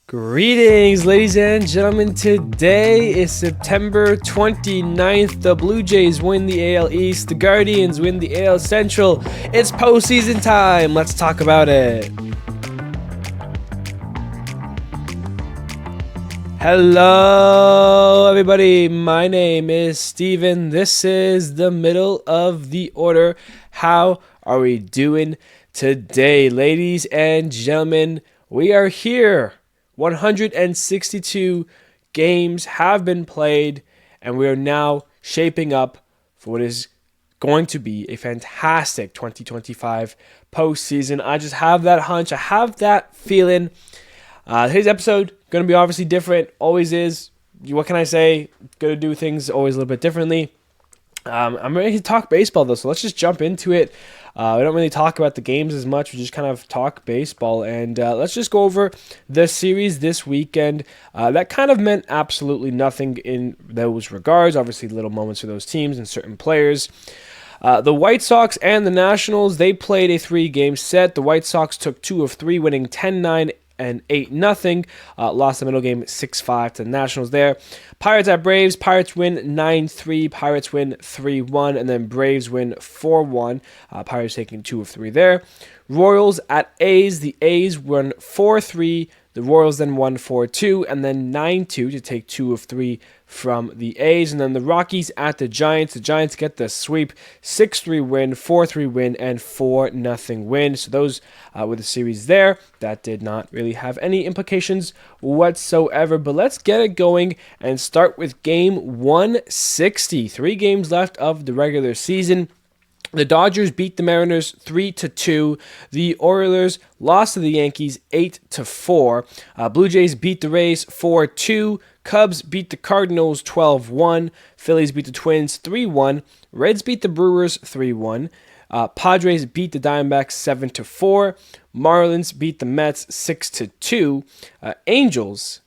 Greetings, ladies and gentlemen. Today is September 29th. The Blue Jays win the AL East. The Guardians win the AL Central. It's postseason time. Let's talk about it. Hello, everybody. My name is Steven. This is the middle of the order. How are we doing today, ladies and gentlemen? We are here. 162 games have been played, and we are now shaping up for what is going to be a fantastic 2025 postseason. I just have that hunch. I have that feeling. Today's episode going to be obviously different. Always is. What can I say? Going to do things always a little bit differently. I'm ready to talk baseball, though, so let's just jump into it. We don't really talk about the games as much. We just kind of talk baseball, and let's just go over the series this weekend. That kind of meant absolutely nothing in those regards. Obviously, little moments for those teams and certain players. The White Sox and the Nationals, they played a 3-game set. The White Sox took 2 of 3, winning 10-9 and 8-0. Lost the middle game 6-5 to the Nationals there. Pirates at Braves. Pirates win 9-3. Pirates win 3-1. And then Braves win 4-1. Pirates taking 2 of 3 there. Royals at A's. The A's won 4-3. The Royals then won 4-2 and then 9-2 to take 2 of 3 from the A's. And then the Rockies at the Giants. The Giants get the sweep, 6-3 win, 4-3 win, and 4-0 win. So those were the series there. That did not really have any implications whatsoever. But let's get it going and start with game 160. 3 games left of the regular season. The Dodgers beat the Mariners 3-2. The Orioles lost to the Yankees 8-4. Blue Jays beat the Rays 4-2. Cubs beat the Cardinals 12-1. Phillies beat the Twins 3-1. Reds beat the Brewers 3-1. Padres beat the Diamondbacks 7-4. Marlins beat the Mets 6-2. Angels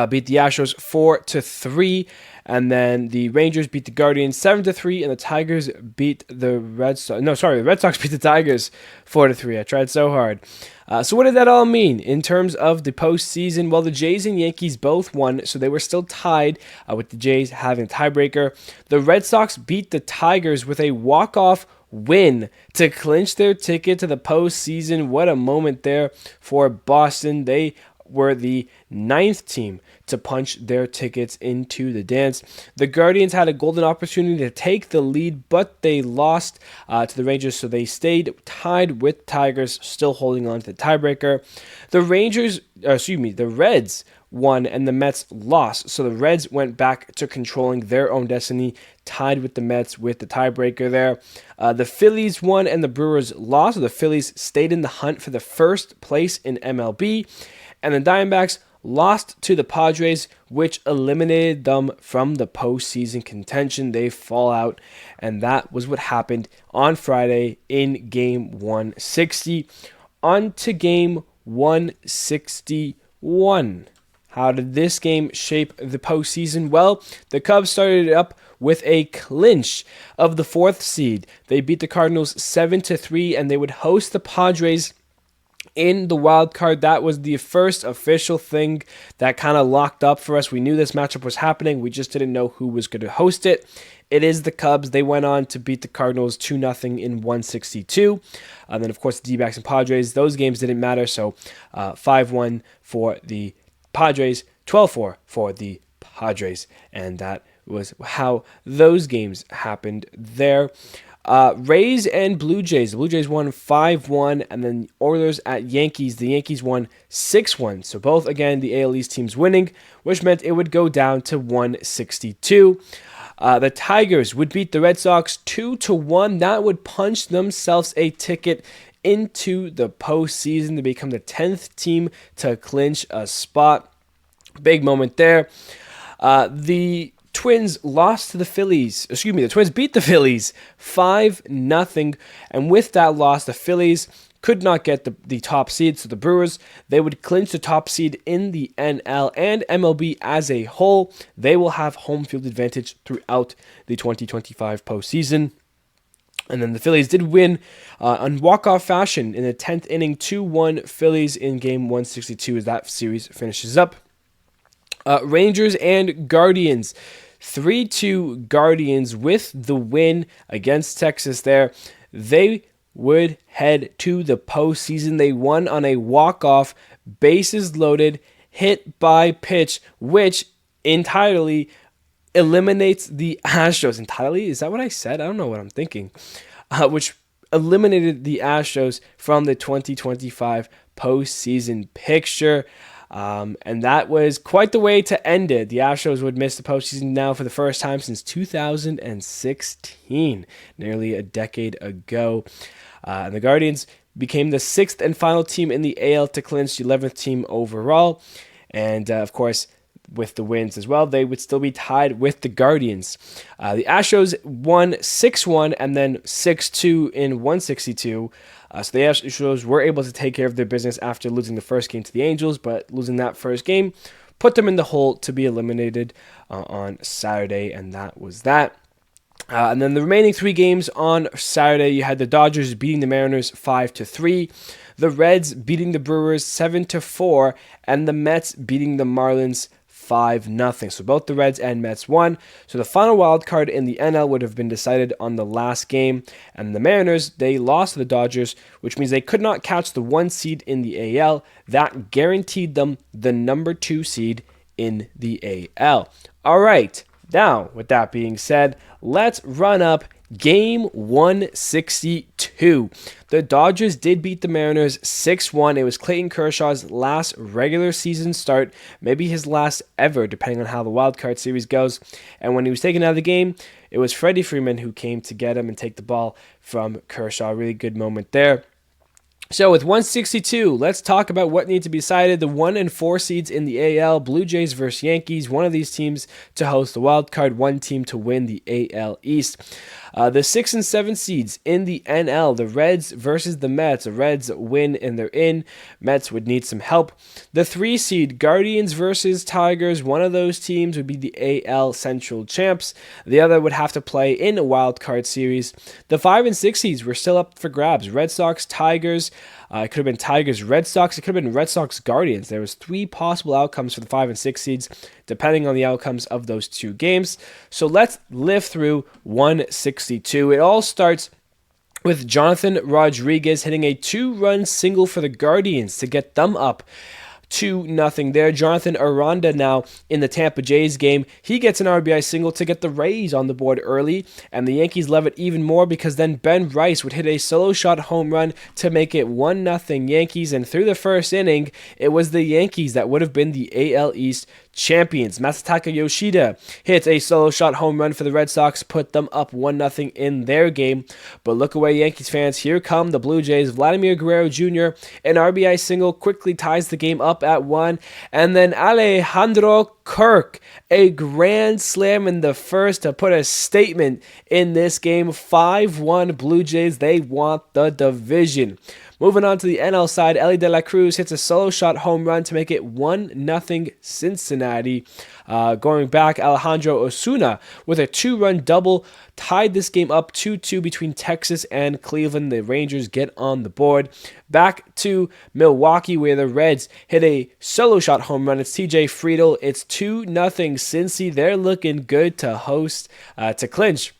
beat the Astros 4-3. And then the Rangers beat the Guardians 7-3, and the Tigers beat the Red Sox. The Red Sox beat the Tigers 4-3. I tried so hard. So what did that all mean in terms of the postseason? Well, the Jays and Yankees both won, so they were still tied with the Jays having a tiebreaker. The Red Sox beat the Tigers with a walk-off win to clinch their ticket to the postseason. What a moment there for Boston. They were the 9th team to punch their tickets into the dance. The Guardians had a golden opportunity to take the lead, but they lost to the Rangers, so they stayed tied with Tigers, still holding on to the tiebreaker. The Reds won and the Mets lost, so the Reds went back to controlling their own destiny, tied with the Mets with the tiebreaker there. The Phillies won and the Brewers lost, so the Phillies stayed in the hunt for the first place in MLB, and the Diamondbacks lost to the Padres, which eliminated them from the postseason contention. They fall out, and that was what happened on Friday in Game 160. On to Game 161. How did this game shape the postseason? Well, the Cubs started it up with a clinch of the 4th seed. They beat the Cardinals 7-3, and they would host the Padres in the wild card. That was the first official thing that kind of locked up for us. We knew this matchup was happening. We just didn't know who was going to host it. It is the Cubs. They went on to beat the Cardinals 2-0 in 162. And then, of course, the D-backs and Padres, those games didn't matter. So 5-1 for the Padres, 12-4 for the Padres. And that was how those games happened there. Rays and Blue Jays. The Blue Jays won 5-1, and then Oilers at Yankees. The Yankees won 6-1. So both, again, the AL East teams winning, which meant it would go down to 162. The Tigers would beat the Red Sox 2-1. That would punch themselves a ticket into the postseason to become the 10th team to clinch a spot. Big moment there. The Twins lost to the Phillies. The Twins beat the Phillies 5-0. And with that loss, the Phillies could not get the top seed. So the Brewers, they would clinch the top seed in the NL and MLB as a whole. They will have home field advantage throughout the 2025 postseason. And then the Phillies did win on walk-off fashion in the 10th inning, 2-1 Phillies in game 162 as that series finishes up. Rangers and Guardians. 3-2 Guardians with the win against Texas there. They would head to the postseason. They won on a walk-off, bases loaded, hit by pitch, which entirely eliminates the Astros. Entirely? Is that what I said? I don't know what I'm thinking. Which eliminated the Astros from the 2025 postseason picture. And that was quite the way to end it. The Astros would miss the postseason now for the first time since 2016, nearly a decade ago. And the Guardians became the 6th and final team in the AL to clinch the 11th team overall. And, of course, with the wins as well, they would still be tied with the Guardians. The Astros won 6-1 and then 6-2 in 162. So the Astros were able to take care of their business after losing the first game to the Angels, but losing that first game put them in the hole to be eliminated on Saturday, and that was that. And then the remaining 3 games on Saturday, you had the Dodgers beating the Mariners 5-3, the Reds beating the Brewers 7-4, and the Mets beating the Marlins 5-0. So both the Reds and Mets won. So the final wild card in the NL would have been decided on the last game. And the Mariners, they lost to the Dodgers, which means they could not catch the 1 seed in the AL. That guaranteed them the number 2 seed in the AL. All right. Now, with that being said, let's run up Game 162. The Dodgers did beat the Mariners 6-1. It was Clayton Kershaw's last regular season start, maybe his last ever, depending on how the wildcard series goes. And when he was taken out of the game, it was Freddie Freeman who came to get him and take the ball from Kershaw. Really good moment there. So with 162, let's talk about what needs to be decided. The 1 and 4 seeds in the AL, Blue Jays versus Yankees. One of these teams to host the wild card, one team to win the AL East. The 6 and 7 seeds in the NL, the Reds versus the Mets. The Reds win and they're in. Mets would need some help. The 3 seed, Guardians versus Tigers. One of those teams would be the AL Central champs. The other would have to play in a wild card series. The 5 and 6 seeds were still up for grabs. Red Sox, Tigers. It could have been Tigers, Red Sox. It could have been Red Sox, Guardians. There was 3 possible outcomes for the 5 and 6 seeds, depending on the outcomes of those 2 games. So let's live through 162. It all starts with Jonathan Rodriguez hitting a 2-run single for the Guardians to get them up 2-0 there. Jonathan Aranda now in the Tampa Jays game. He gets an RBI single to get the Rays on the board early, and the Yankees love it even more because then Ben Rice would hit a solo shot home run to make it 1-0 Yankees, and through the first inning, it was the Yankees that would have been the AL East champions. Masataka Yoshida hits a solo shot home run for the Red Sox, put them up 1-0 in their game. But look away, Yankees fans. Here come the Blue Jays. Vladimir Guerrero Jr., an RBI single, quickly ties the game up at 1. And then Alejandro Kirk, a grand slam in the first to put a statement in this game. 5-1 Blue Jays. They want the division. Moving on to the NL side, Ellie De La Cruz hits a solo shot home run to make it 1-0 Cincinnati. Going back, Alejandro Osuna with a 2-run double tied this game up 2-2 between Texas and Cleveland. The Rangers get on the board. Back to Milwaukee where the Reds hit a solo shot home run. It's TJ Friedl. It's 2-0 Cincy. They're looking good to host, to clinch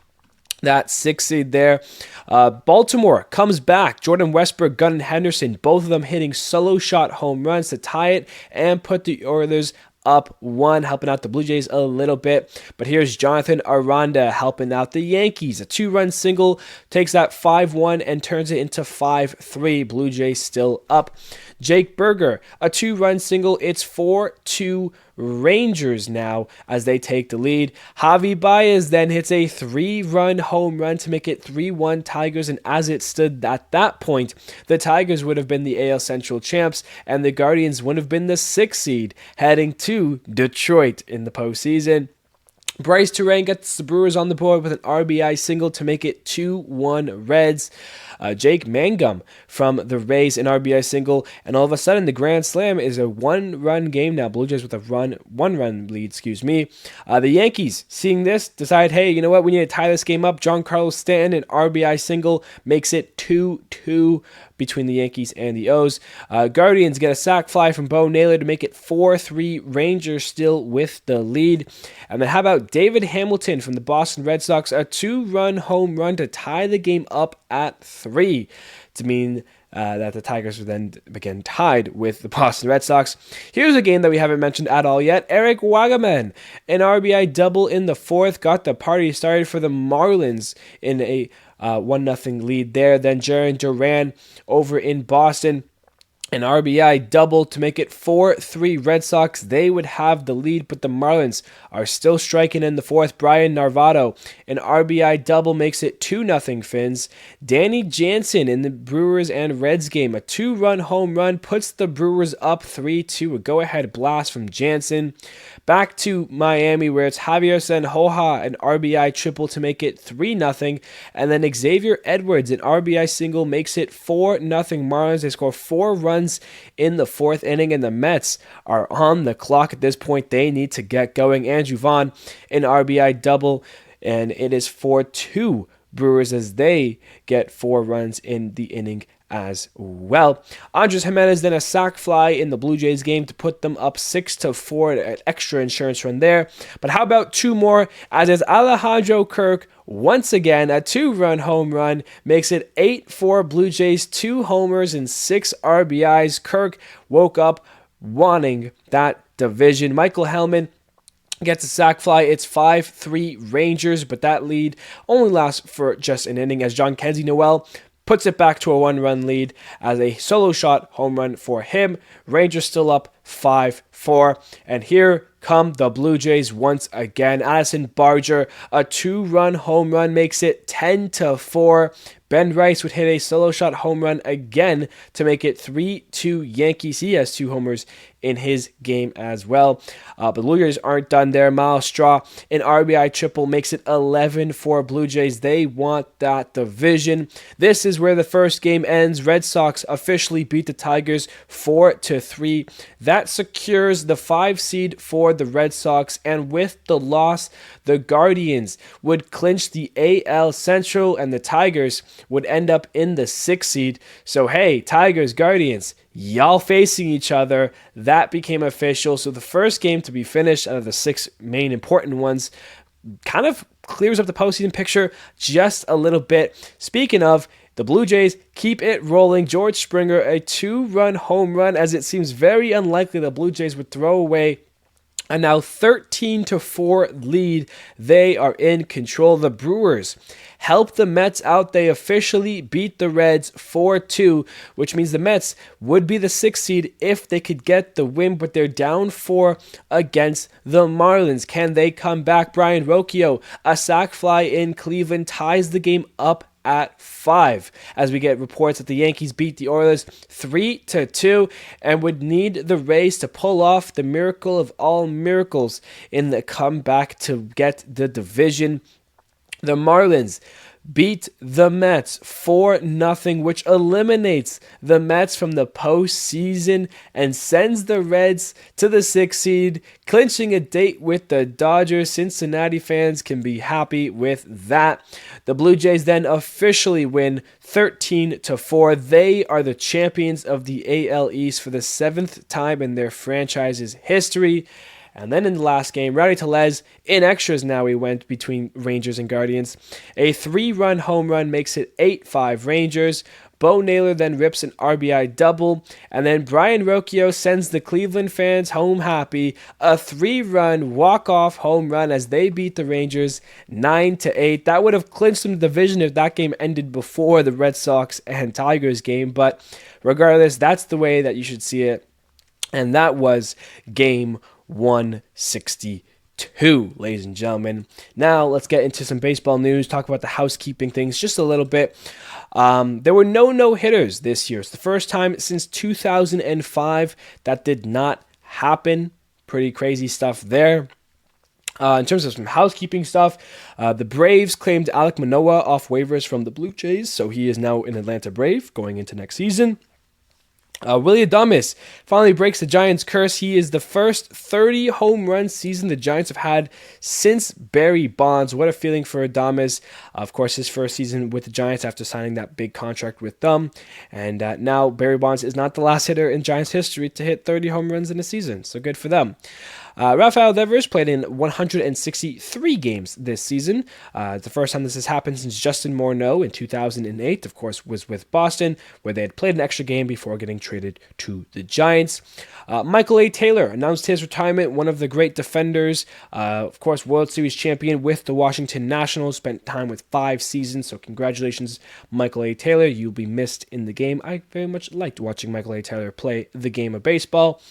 that 6th seed there. Baltimore comes back. Jordan Westburg, Gunnar Henderson, both of them hitting solo shot home runs to tie it and put the Oilers up 1, helping out the Blue Jays a little bit. But here's Jonathan Aranda helping out the Yankees. A 2-run single takes that 5-1 and turns it into 5-3. Blue Jays still up. Jake Berger, a 2-run single. It's 4-2 Rangers now as they take the lead. Javi Baez then hits a 3-run home run to make it 3-1 Tigers, and as it stood at that point, the Tigers would have been the AL Central champs, and the Guardians would have been the 6th seed heading to Detroit in the postseason. Bryce Terang gets the Brewers on the board with an RBI single to make it 2-1 Reds. Jake Mangum from the Rays, an RBI single, and all of a sudden the grand slam is a one-run game now. Blue Jays with a one-run lead, The Yankees, seeing this, decide, hey, you know what, we need to tie this game up. Giancarlo Stanton, an RBI single, makes it 2-2 between the Yankees and the O's. Guardians get a sac fly from Bo Naylor to make it 4-3. Rangers still with the lead. And then how about David Hamilton from the Boston Red Sox, a 2-run home run to tie the game up at 3 to mean that the Tigers would then begin tied with the Boston Red Sox. Here's a game that we haven't mentioned at all yet. Eric Wagaman, an RBI double in the fourth, got the party started for the Marlins in a 1-0 lead there. Then Jarren Duran over in Boston, an RBI double to make it 4-3 Red Sox. They would have the lead, but the Marlins are still striking in the fourth. Brian Narvato, an RBI double, makes it 2-0 Finns. Danny Jansen in the Brewers and Reds game, a 2-run home run, puts the Brewers up 3-2. A go-ahead blast from Jansen. Back to Miami, where it's Javier Senhoja, an RBI triple to make it 3-0. And then Xavier Edwards, an RBI single, makes it 4-0 Marlins. They score 4 runs in the fourth inning, and the Mets are on the clock at this point. They need to get going. Andrew Vaughn, an RBI double, and it is 4-2 Brewers as they get 4 runs in the inning as well. Andres Jimenez then a sac fly in the Blue Jays game to put them up 6-4, an extra insurance run there. But how about 2 more, as is Alejandro Kirk once again, a 2-run home run, makes it 8-4 Blue Jays, 2 homers and 6 RBIs. Kirk woke up wanting that division. Michael Hellman gets a sac fly. It's 5-3 Rangers, but that lead only lasts for just an inning as John Kenzie Noel puts it back to a 1-run lead as a solo shot home run for him. Rangers still up 5-4. And here come the Blue Jays once again. Addison Barger, a 2-run home run, makes it 10-4. Ben Rice would hit a solo shot home run again to make it 3-2 Yankees. He has 2 homers in his game as well. But the Blue Jays aren't done there. Miles Straw, an RBI triple, makes it 11-4 Blue Jays. They want that division. This is where the first game ends. Red Sox officially beat the Tigers 4-3. That secures the 5 seed for the Red Sox, and with the loss, the Guardians would clinch the AL Central, and the Tigers would end up in the 6th seed. So hey, Tigers, Guardians, y'all facing each other. That became official. So the first game to be finished out of the 6 main important ones kind of clears up the postseason picture just a little bit. Speaking of, the Blue Jays keep it rolling. George Springer, a 2-run home run, as it seems very unlikely the Blue Jays would throw away a now 13-4 lead. They are in control. The Brewers help the Mets out. They officially beat the Reds 4-2, which means the Mets would be the 6th seed if they could get the win, but they're down 4 against the Marlins. Can they come back? Brian Rocchio, a sac fly in Cleveland, ties the game up at 5, as we get reports that the Yankees beat the Orioles 3-2 and would need the Rays to pull off the miracle of all miracles in the comeback to get the division. The Marlins beat the Mets 4-0, which eliminates the Mets from the postseason and sends the Reds to the 6th seed, clinching a date with the Dodgers. Cincinnati fans can be happy with that. The Blue Jays then officially win 13-4. They are the champions of the AL East for the 7th time in their franchise's history. And then in the last game, Rowdy Tellez, in extras now we went between Rangers and Guardians. A 3-run home run makes it 8-5 Rangers. Bo Naylor then rips an RBI double. And then Brian Rocchio sends the Cleveland fans home happy. A 3-run walk-off home run as they beat the Rangers 9-8. That would have clinched them the division if that game ended before the Red Sox and Tigers game. But regardless, that's the way that you should see it. And that was game 162, ladies and gentlemen. Now let's get into some baseball news, talk about the housekeeping things just a little bit. There were no hitters this year. It's the first time since 2005 that did not happen. Pretty crazy stuff there. In terms of some housekeeping stuff, the Braves claimed Alek Manoah off waivers from the Blue Jays, so he is now an Atlanta Brave going into next season. Willie Adames finally breaks the Giants' curse. He is the first 30 home run season the Giants have had since Barry Bonds. What a feeling for Adames. Of course, his first season with the Giants after signing that big contract with them. And now Barry Bonds is not the last hitter in Giants history to hit 30 home runs in a season. So good for them. Rafael Devers played in 163 games this season. It's the first time this has happened since Justin Morneau in 2008, of course, was with Boston, where they had played an extra game before getting traded to the Giants. Michael A. Taylor announced his retirement, one of the great defenders, of course, World Series champion with the Washington Nationals, spent time with 5 seasons, so congratulations, Michael A. Taylor. You'll be missed in the game. I very much liked watching Michael A. Taylor play the game of baseball.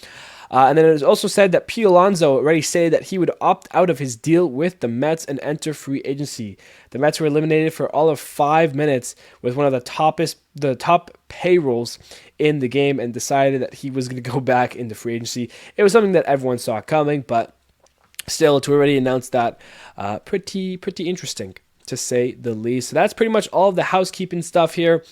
And then it was also said that Pete Alonso already stated that he would opt out of his deal with the Mets and enter free agency. The Mets were eliminated for all of 5 minutes with one of the top payrolls in the game and decided that he was going to go back into free agency. It was something that everyone saw coming, but still to already announce that, pretty interesting to say the least. So that's pretty much all of the housekeeping stuff here.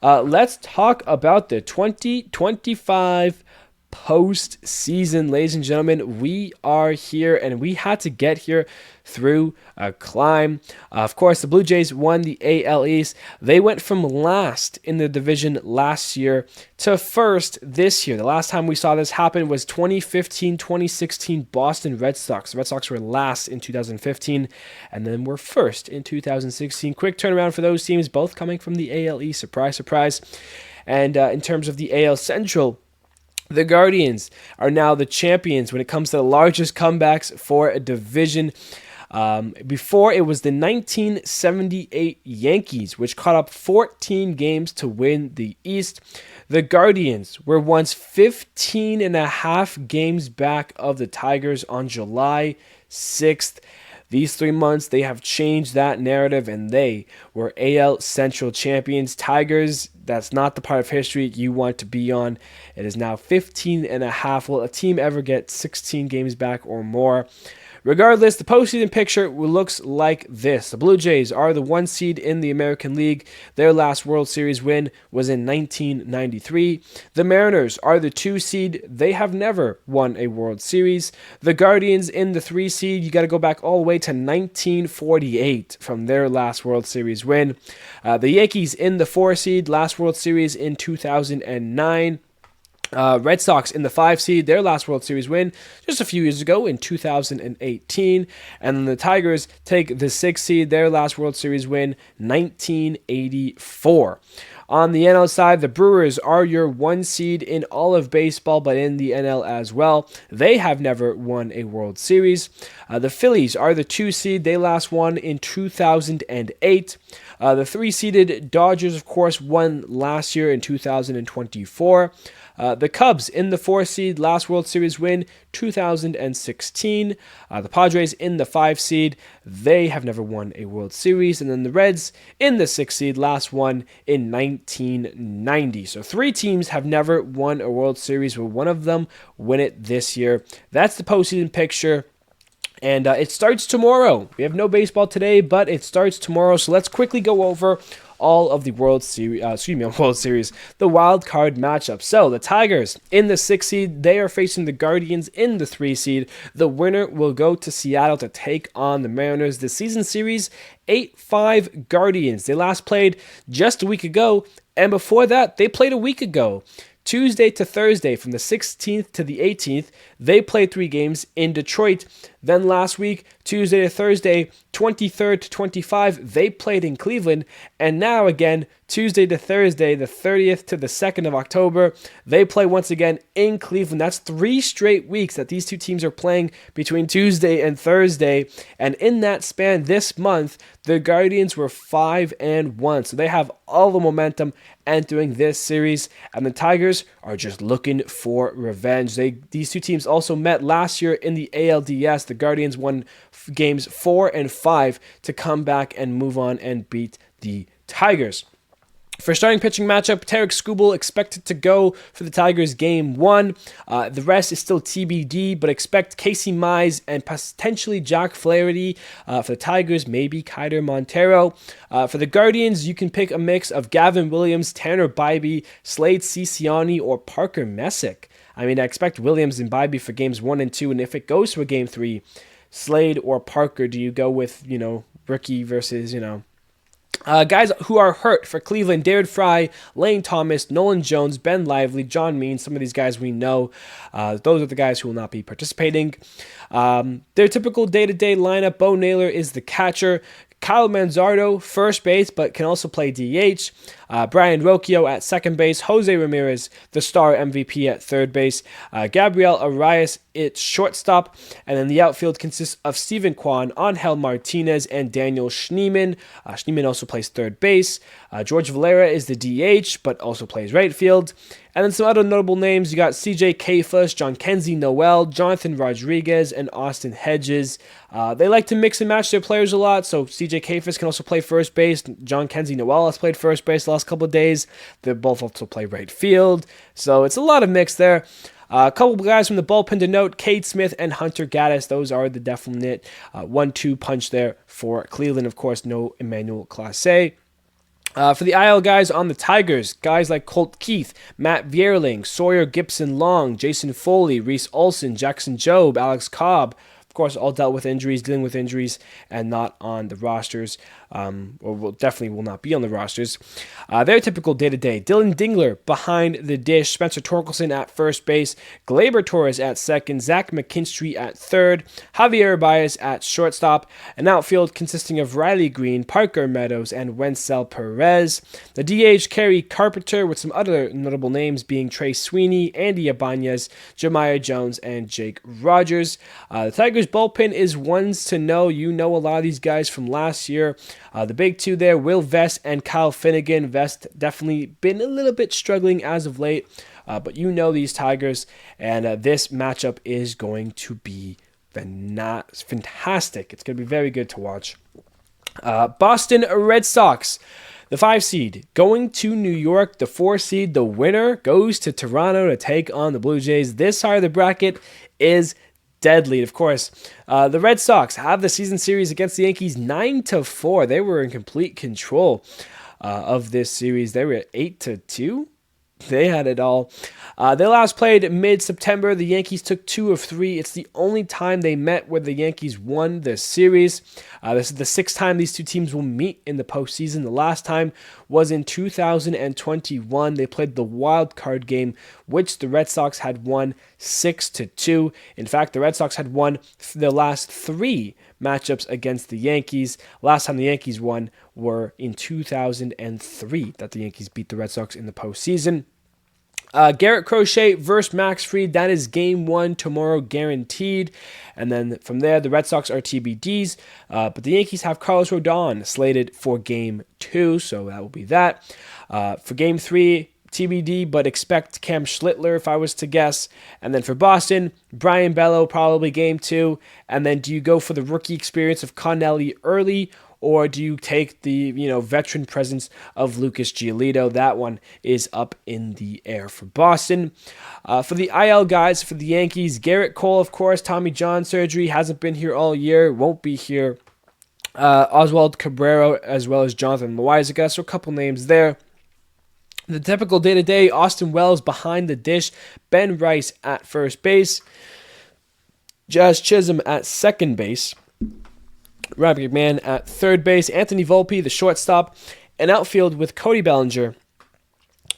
Let's talk about the 2025 postseason, ladies and gentlemen. We are here, and we had to get here through a climb. Of course, the Blue Jays won the AL East. They went from last in the division last year to first this year. The last time we saw this happen was 2015-2016 Boston Red Sox. The Red Sox were last in 2015, and then were first in 2016. Quick turnaround for those teams, both coming from the AL East. Surprise, surprise. And in terms of the AL Central, the Guardians are now the champions when it comes to the largest comebacks for a division. Before, it was the 1978 Yankees, which caught up 14 games to win the East. The Guardians were once 15 and a half games back of the Tigers on July 6th. These 3 months, they have changed that narrative, and they were AL Central champions. Tigers, that's not the part of history you want to be on. It is now 15 and a half. Will a team ever get 16 games back or more? Regardless, the postseason picture looks like this. The Blue Jays are the 1 seed in the American League. Their last World Series win was in 1993. The Mariners are the 2 seed. They have never won a World Series. The Guardians in the 3 seed. You got to go back all the way to 1948 from their last World Series win. The Yankees in the 4 seed. Last World Series in 2009. Red Sox in the 5 seed, their last World Series win just a few years ago in 2018. And then the Tigers take the 6 seed, their last World Series win, 1984. On the NL side, the Brewers are your 1 seed in all of baseball, but in the NL as well. They have never won a World Series. The Phillies are the 2 seed. They last won in 2008. The 3-seeded Dodgers, of course, won last year in 2024. The Cubs in the 4 seed, last World Series win, 2016. The Padres in the 5 seed, they have never won a World Series. And then the Reds in the 6 seed, last one in 1990. So 3 teams have never won a World Series. Will one of them win it this year? That's the postseason picture. And it starts tomorrow. We have no baseball today, but it starts tomorrow. So let's quickly go over all of the World Series, the wild card matchup. So the Tigers in the 6 seed, they are facing the Guardians in the 3 seed. The winner will go to Seattle to take on the Mariners. The season series, 8-5 Guardians. They last played just a week ago, and before that, they played a week ago. Tuesday to Thursday, from the 16th to the 18th, they played 3 games in Detroit. Then last week, Tuesday to Thursday, 23rd to 25, they played in Cleveland. And now again, Tuesday to Thursday, the 30th to the 2nd of October, they play once again in Cleveland. That's 3 straight weeks that these 2 teams are playing between Tuesday and Thursday. And in that span this month, the Guardians were 5-1. So they have all the momentum entering this series. And the Tigers are just looking for revenge. These 2 teams also met last year in the ALDS. The Guardians won games 4 and 5 to come back and move on and beat the Tigers. For starting pitching matchup, Tarek Skubal expected to go for the Tigers game 1. The rest is still TBD, but expect Casey Mize and potentially Jack Flaherty. For the Tigers, maybe Keider Montero. For the Guardians, you can pick a mix of Gavin Williams, Tanner Bybee, Slade Ciciani, or Parker Messick. I mean, I expect Williams and Bybee for games 1 and 2, and if it goes to a game 3, Slade or Parker, do you go with, rookie versus, guys who are hurt for Cleveland: David Fry, Lane Thomas, Nolan Jones, Ben Lively, John Means. Some of these guys we know. Those are the guys who will not be participating. Their typical day-to-day lineup: Bo Naylor is the catcher. Kyle Manzardo, first base, but can also play DH. Brian Rocchio at second base. Jose Ramirez, the star MVP, at third base. Gabriel Arias, it's shortstop. And then the outfield consists of Steven Kwan, Angel Martinez, and Daniel Schneemann. Schneemann also plays third base. George Valera is the DH, but also plays right field. And then some other notable names. You got CJ Kayfus, John Kenzie Noel, Jonathan Rodriguez, and Austin Hedges. They like to mix and match their players a lot, so CJ Kayfus can also play first base. John Kenzie Noel has played first base the last couple of days. They both also play right field, so it's a lot of mix there. A couple of guys from the bullpen to note: Cade Smith and Hunter Gaddis. Those are the definite 1-2 punch there for Cleveland. Of course, no Emmanuel Clase. For the IL guys on the Tigers, guys like Colt Keith, Matt Vierling, Sawyer Gibson Long, Jason Foley, Reese Olson, Jackson Jobe, Alex Cobb. Of course, all dealt with injuries, dealing with injuries, and not on the rosters, definitely will not be on the rosters. Their typical day-to-day: Dylan Dingler behind the dish, Spencer Torkelson at first base, Gleyber Torres at second, Zach McKinstry at third, Javier Baez at shortstop, an outfield consisting of Riley Green, Parker Meadows, and Wencel Perez. The DH, Kerry Carpenter, with some other notable names being Trey Sweeney, Andy Ibanez, Jemiah Jones, and Jake Rogers. The Tigers bullpen is ones to know. You know a lot of these guys from last year. The big two there, Will Vest and Kyle Finnegan. Vest definitely been a little bit struggling as of late, but you know these Tigers, and this matchup is going to be fantastic. It's going to be very good to watch. Boston Red Sox, the 5 seed, going to New York. The 4 seed, the winner, goes to Toronto to take on the Blue Jays. This side of the bracket is deadly. Of course, the Red Sox have the season series against the Yankees 9-4. They were in complete control of this series. They were at 8-2. They had it all. They last played mid-September. The Yankees took 2 of 3. It's the only time they met where the Yankees won the series. This is the 6th time these two teams will meet in the postseason. The last time was in 2021. They played the Wildcard game, which the Red Sox had won 6-2. In fact, the Red Sox had won the last 3 matchups against the Yankees. Last time the Yankees won were in 2003, that the Yankees beat the Red Sox in the postseason. Garrett Crochet versus Max Fried. That is game 1 tomorrow, guaranteed. And then from there, the Red Sox are TBDs. But the Yankees have Carlos Rodon slated for game 2, so that will be that. For game 3, TBD, but expect Cam Schlittler if I was to guess. And then for Boston, Brian Bello, probably game 2. And then do you go for the rookie experience of Connelly early, or do you take the veteran presence of Lucas Giolito? That one is up in the air for Boston. For the IL guys, for the Yankees, Garrett Cole, of course, Tommy John surgery, hasn't been here all year, won't be here. Oswald Cabrera, as well as Jonathan Loaizaga, so a couple names there. The typical day-to-day: Austin Wells behind the dish, Ben Rice at first base, Jazz Chisholm at second base, Rob McMahon at third base, Anthony Volpe, the shortstop, an outfield with Cody Bellinger,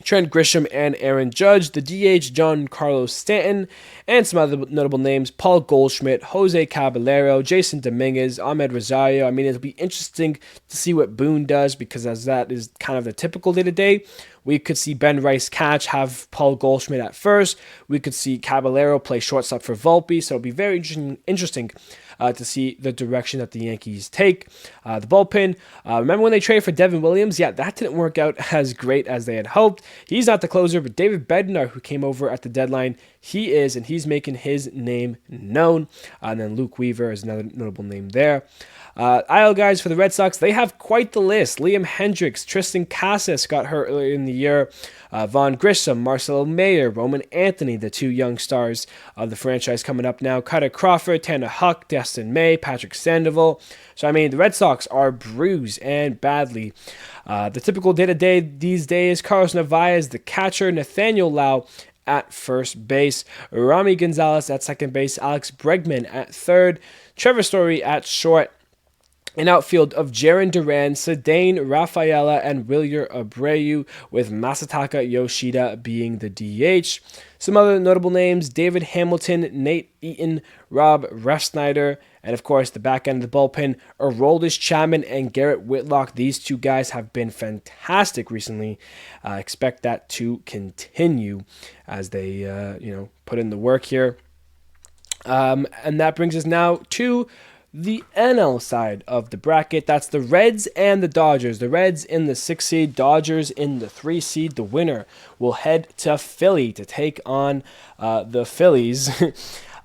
Trent Grisham, and Aaron Judge. The DH, John Carlos Stanton, and some other notable names: Paul Goldschmidt, Jose Caballero, Jason Dominguez, Ahmed Rosario. I mean, it'll be interesting to see what Boone does, because as that is kind of the typical day-to-day, We could see Ben Rice catch, have Paul Goldschmidt at first. We could see Caballero play shortstop for Volpe. So it'll be very interesting to see the direction that the Yankees take. The bullpen, remember when they traded for Devin Williams? Yeah, that didn't work out as great as they had hoped. He's not the closer, but David Bednar, who came over at the deadline, he is, and he's making his name known. And then Luke Weaver is another notable name there. IL guys for the Red Sox, they have quite the list. Liam Hendricks, Tristan Casas got hurt earlier in the year. Vaughn Grissom, Marcelo Mayer, Roman Anthony, the two young stars of the franchise coming up now. Carter Crawford, Tanner Huck, Destin May, Patrick Sandoval. So, I mean, the Red Sox are bruised and badly. The typical day-to-day these days, Carlos Narvaez, the catcher, Nathaniel Lau at first base, Rami Gonzalez at second base, Alex Bregman at third, Trevor Story at short. An outfield of Jarren Duran, Cedane Rafaela, and Wilyer Abreu, with Masataka Yoshida being the DH. Some other notable names: David Hamilton, Nate Eaton, Rob Refsnyder, and of course the back end of the bullpen, Aroldis Chapman and Garrett Whitlock. These two guys have been fantastic recently. Expect that to continue as they put in the work here. And that brings us now to the NL side of the bracket. That's the Reds and the Dodgers. The Reds in the 6 seed, Dodgers in the 3 seed. The winner will head to Philly to take on the Phillies.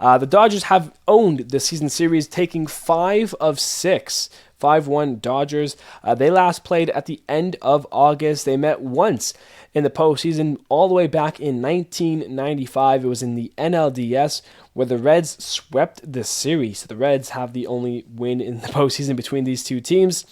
The Dodgers have owned the season series, taking 5 of 6. 5-1 Dodgers. They last played at the end of August. They met once in the postseason all the way back in 1995. It was in the NLDS where the Reds swept the series. So the Reds have the only win in the postseason between these two teams.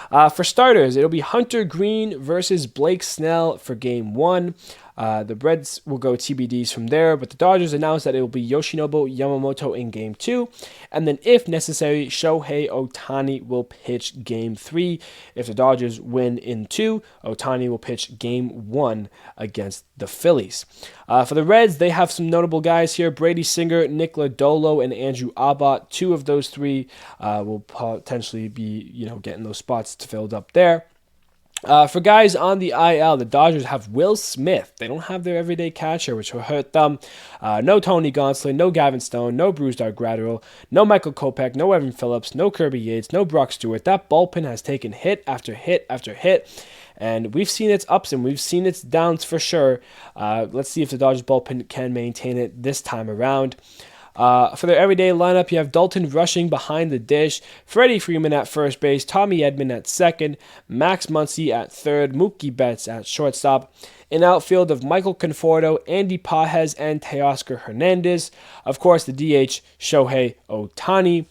For starters, it'll be Hunter Green versus Blake Snell for Game 1. The Reds will go TBDs from there, but the Dodgers announced that it will be Yoshinobu Yamamoto in Game 2, and then if necessary, Shohei Ohtani will pitch Game 3. If the Dodgers win in 2, Ohtani will pitch Game 1 against the Phillies. For the Reds, they have some notable guys here: Brady Singer, Nick Lodolo, and Andrew Abbott. 2 of those 3 will potentially be, getting those spots filled up there. For guys on the IL, the Dodgers have Will Smith. They don't have their everyday catcher, which will hurt them. No Tony Gonsolin, no Gavin Stone, no Brusdar Graterol, no Michael Kopech, no Evan Phillips, no Kirby Yates, no Brock Stewart. That bullpen has taken hit after hit after hit, and we've seen its ups and we've seen its downs for sure. Let's see if the Dodgers bullpen can maintain it this time around. For their everyday lineup, you have Dalton rushing behind the dish, Freddie Freeman at first base, Tommy Edman at second, Max Muncy at third, Mookie Betts at shortstop. An outfield of Michael Conforto, Andy Pages, and Teoscar Hernandez. Of course, the DH, Shohei Ohtani.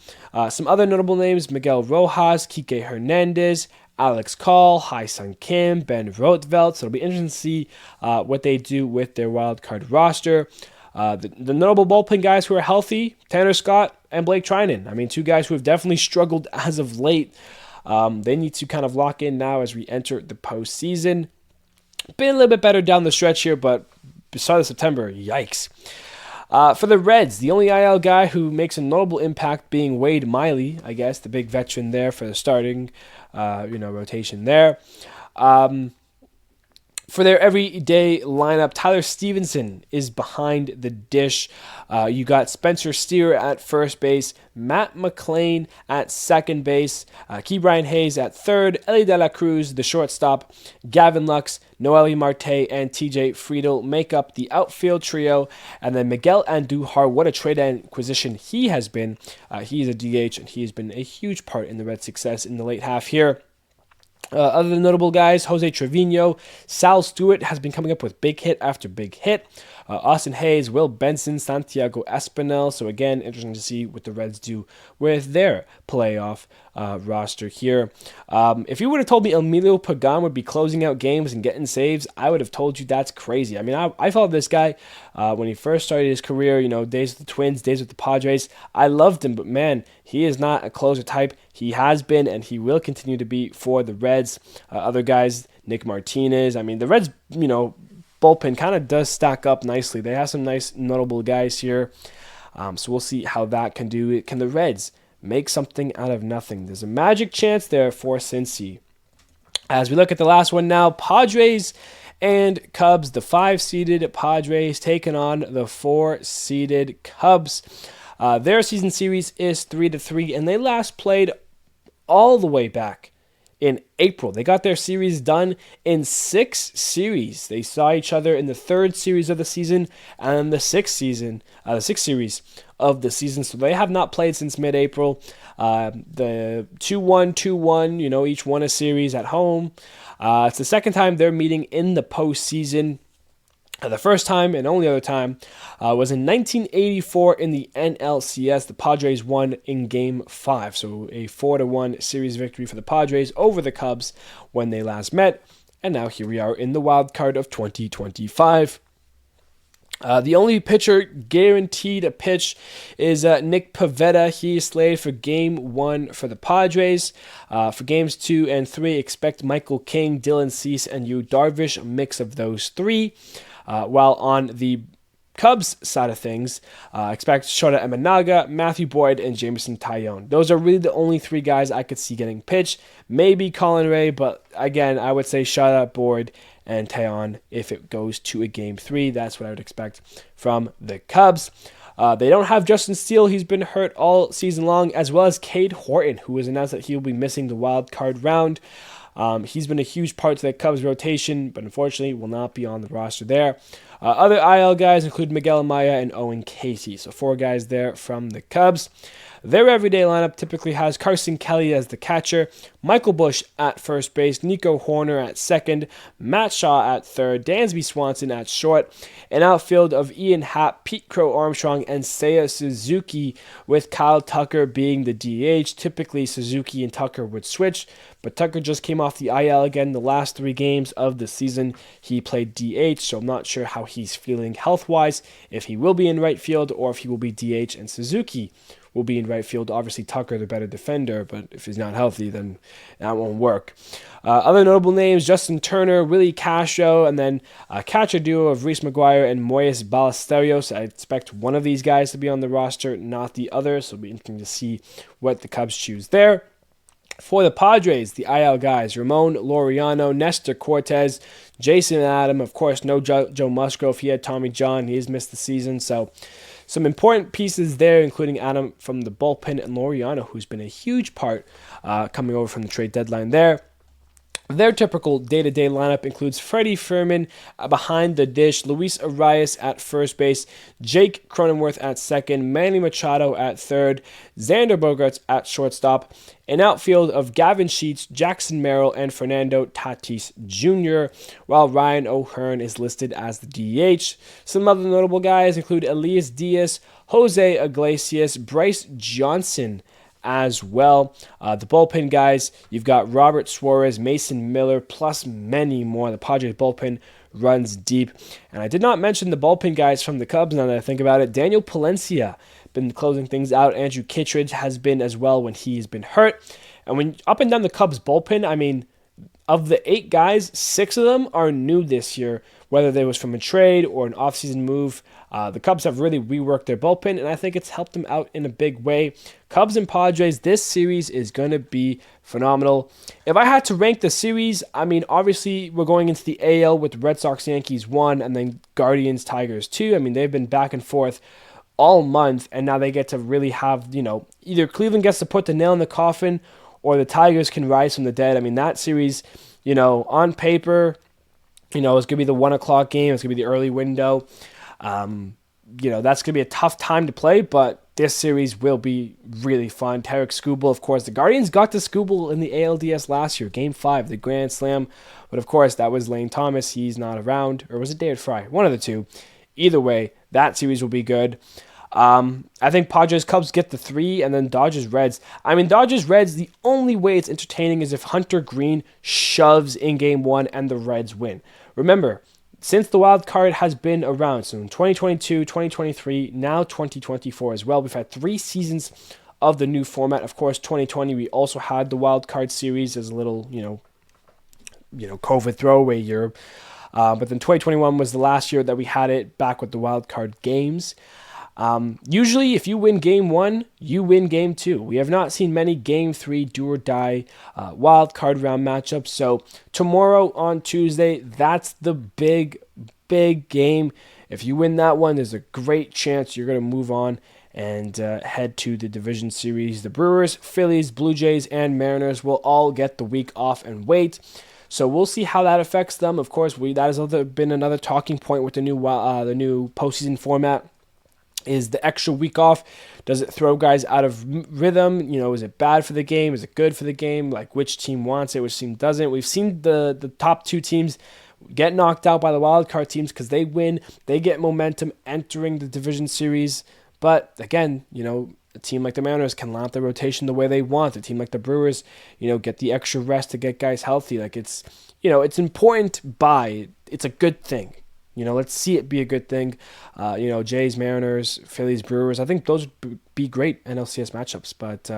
Some other notable names: Miguel Rojas, Kike Hernandez, Alex Call, Hai-Sung Kim, Ben Rothvelt. So it'll be interesting to see what they do with their wildcard roster. The notable bullpen guys who are healthy: Tanner Scott and Blake Trinan. I mean, 2 guys who have definitely struggled as of late. They need to kind of lock in now as we enter the postseason. Been a little bit better down the stretch here, but start of September, yikes. For the Reds, the only IL guy who makes a notable impact being Wade Miley, I guess, the big veteran there for the starting rotation there. For their everyday lineup, Tyler Stevenson is behind the dish. You got Spencer Steer at first base, Matt McClain at second base, Ke'Bryan Hayes at third, Ellie De La Cruz, the shortstop, Gavin Lux, Noelle Marte, and TJ Friedel make up the outfield trio. And then Miguel Andujar, what a trade acquisition he has been. He's a DH, and he has been a huge part in the Reds' success in the late half here. Other notable guys: Jose Trevino, Sal Stewart has been coming up with big hit after big hit. Austin Hayes, Will Benson, Santiago Espinal. So again, interesting to see what the Reds do with their playoff roster here. If you would have told me Emilio Pagan would be closing out games and getting saves, I would have told you that's crazy. I mean, I followed this guy when he first started his career, days with the Twins, days with the Padres. I loved him, but man, he is not a closer type. He has been, and he will continue to be for the Reds. Other guys, Nick Martinez. I mean, the Reds, bullpen kind of does stack up nicely. They have some nice notable guys here. So we'll see how that can do. Can the Reds make something out of nothing? There's a magic chance there for Cincy. As we look at the last one now, Padres And Cubs, the 5-seeded Padres, taking on the 4-seeded Cubs. Their season series is 3-3, and they last played all the way back in April. They got their series done in 6 series. They saw each other in the 3rd series of the season and the 6th series of the season. So they have not played since mid-April. The 2-1, 2-1, each won a series at home. It's the second time they're meeting in the postseason. The first time and only other time was in 1984 in the NLCS. The Padres won in Game 5, so a 4-1 series victory for the Padres over the Cubs when they last met. And now here we are in the wild card of 2025. The only pitcher guaranteed to pitch is Nick Pivetta. He is slated for Game 1 for the Padres. For Games 2 and 3, expect Michael King, Dylan Cease, and Yu Darvish, a mix of those 3. While on the Cubs side of things, expect Shota Imanaga, Matthew Boyd, and Jameson Taillon. Those are really the only 3 guys I could see getting pitched. Maybe Colin Ray, but again, I would say Shota, Boyd, and Taillon if it goes to a Game 3. That's what I would expect from the Cubs. They don't have Justin Steele. He's been hurt all season long, as well as Cade Horton, who has announced that he will be missing the wild card round. He's been a huge part to the Cubs rotation, but unfortunately will not be on the roster there. Other IL guys include Miguel Amaya and Owen Casey. So 4 guys there from the Cubs. Their everyday lineup typically has Carson Kelly as the catcher, Michael Busch at first base, Nico Horner at second, Matt Shaw at third, Dansby Swanson at short, an outfield of Ian Happ, Pete Crow Armstrong, and Seiya Suzuki, with Kyle Tucker being the DH. Typically, Suzuki and Tucker would switch, but Tucker just came off the IL again the last 3 games of the season. He played DH, so I'm not sure how he's feeling health-wise, if he will be in right field or if he will be DH and Suzuki will be in right field. Obviously, Tucker, the better defender, but if he's not healthy, then that won't work. Other notable names, Justin Turner, Willie Castro, and then a catcher duo of Reese McGuire and Moises Ballesteros. I expect one of these guys to be on the roster, not the other, so it'll be interesting to see what the Cubs choose there. For the Padres, the IL guys, Ramon Laureano, Nestor Cortez, Jason Adam, of course, no Joe Musgrove. He had Tommy John. He has missed the season, so some important pieces there, including Adam from the bullpen and Laureano, who's been a huge part coming over from the trade deadline there. Their typical day-to-day lineup includes Freddie Fermin behind the dish, Luis Arias at first base, Jake Cronenworth at second, Manny Machado at third, Xander Bogaerts at shortstop, an outfield of Gavin Sheets, Jackson Merrill, and Fernando Tatis Jr., while Ryan O'Hearn is listed as the DH. Some other notable guys include Elias Diaz, Jose Iglesias, Bryce Johnson as well. The bullpen guys, you've got Robert Suarez, Mason Miller, plus many more. The Padres bullpen runs deep. And I did not mention the bullpen guys from the Cubs now that I think about it. Daniel Palencia been closing things out. Andrew Kittredge has been as well when he's been hurt. And when up and down the Cubs bullpen, I mean, of the 8 guys, 6 of them are new this year, whether they was from a trade or an offseason move. The Cubs have really reworked their bullpen, and I think it's helped them out in a big way. Cubs and Padres, this series is going to be phenomenal. If I had to rank the series, I mean, obviously we're going into the AL with the Red Sox Yankees 1 and then Guardians Tigers 2. I mean, they've been back and forth all month, and now they get to really have, either Cleveland gets to put the nail in the coffin or the Tigers can rise from the dead. I mean, that series, on paper, it's going to be the 1 o'clock game. It's going to be the early window. That's going to be a tough time to play, but this series will be really fun. Tarek Skubal, of course. The Guardians got to Skubal in the ALDS last year, Game 5, the Grand Slam. But, of course, that was Lane Thomas. He's not around. Or was it David Fry? One of the two. Either way, that series will be good. I think Padres-Cubs get the 3, and then Dodgers-Reds. I mean, Dodgers-Reds, the only way it's entertaining is if Hunter Green shoves in Game 1 and the Reds win. Remember, since the wild card has been around, so in 2022, 2023, now 2024 as well, we've had 3 seasons of the new format. Of course, 2020, we also had the wild card series as a little, COVID throwaway year. But then 2021 was the last year that we had it back with the wild card games. Usually, if you win game 1, you win game 2. We have not seen many game 3 do or die wild card round matchups. So tomorrow on Tuesday, that's the big game. If you win that one, there's a great chance you're going to move on and head to the division series. The Brewers, Phillies, Blue Jays, and Mariners will all get the week off and wait. So we'll see how that affects them. Of course, that has been another talking point with the new postseason format. Is the extra week off? Does it throw guys out of rhythm? Is it bad for the game? Is it good for the game? Like, which team wants it, which team doesn't? We've seen the top 2 teams get knocked out by the wild card teams because they win. They get momentum entering the division series. But again, a team like the Mariners can line up the rotation the way they want. A team like the Brewers, get the extra rest to get guys healthy. Like, it's important it's a good thing. Let's see it be a good thing. Jays, Mariners, Phillies, Brewers. I think those would be great NLCS matchups. But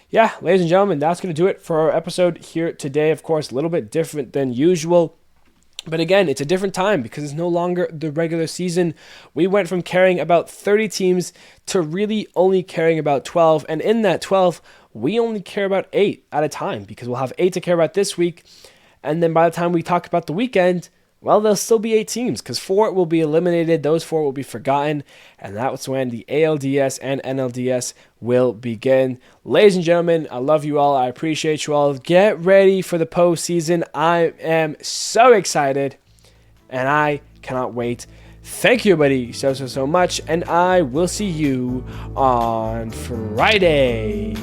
yeah, ladies and gentlemen, that's going to do it for our episode here today. Of course, a little bit different than usual. But again, it's a different time because it's no longer the regular season. We went from caring about 30 teams to really only caring about 12. And in that 12, we only care about 8 at a time because we'll have 8 to care about this week. And then by the time we talk about the weekend, well, there'll still be 8 teams because 4 will be eliminated. Those 4 will be forgotten. And that's when the ALDS and NLDS will begin. Ladies and gentlemen, I love you all. I appreciate you all. Get ready for the postseason. I am so excited and I cannot wait. Thank you, everybody, so much. And I will see you on Friday.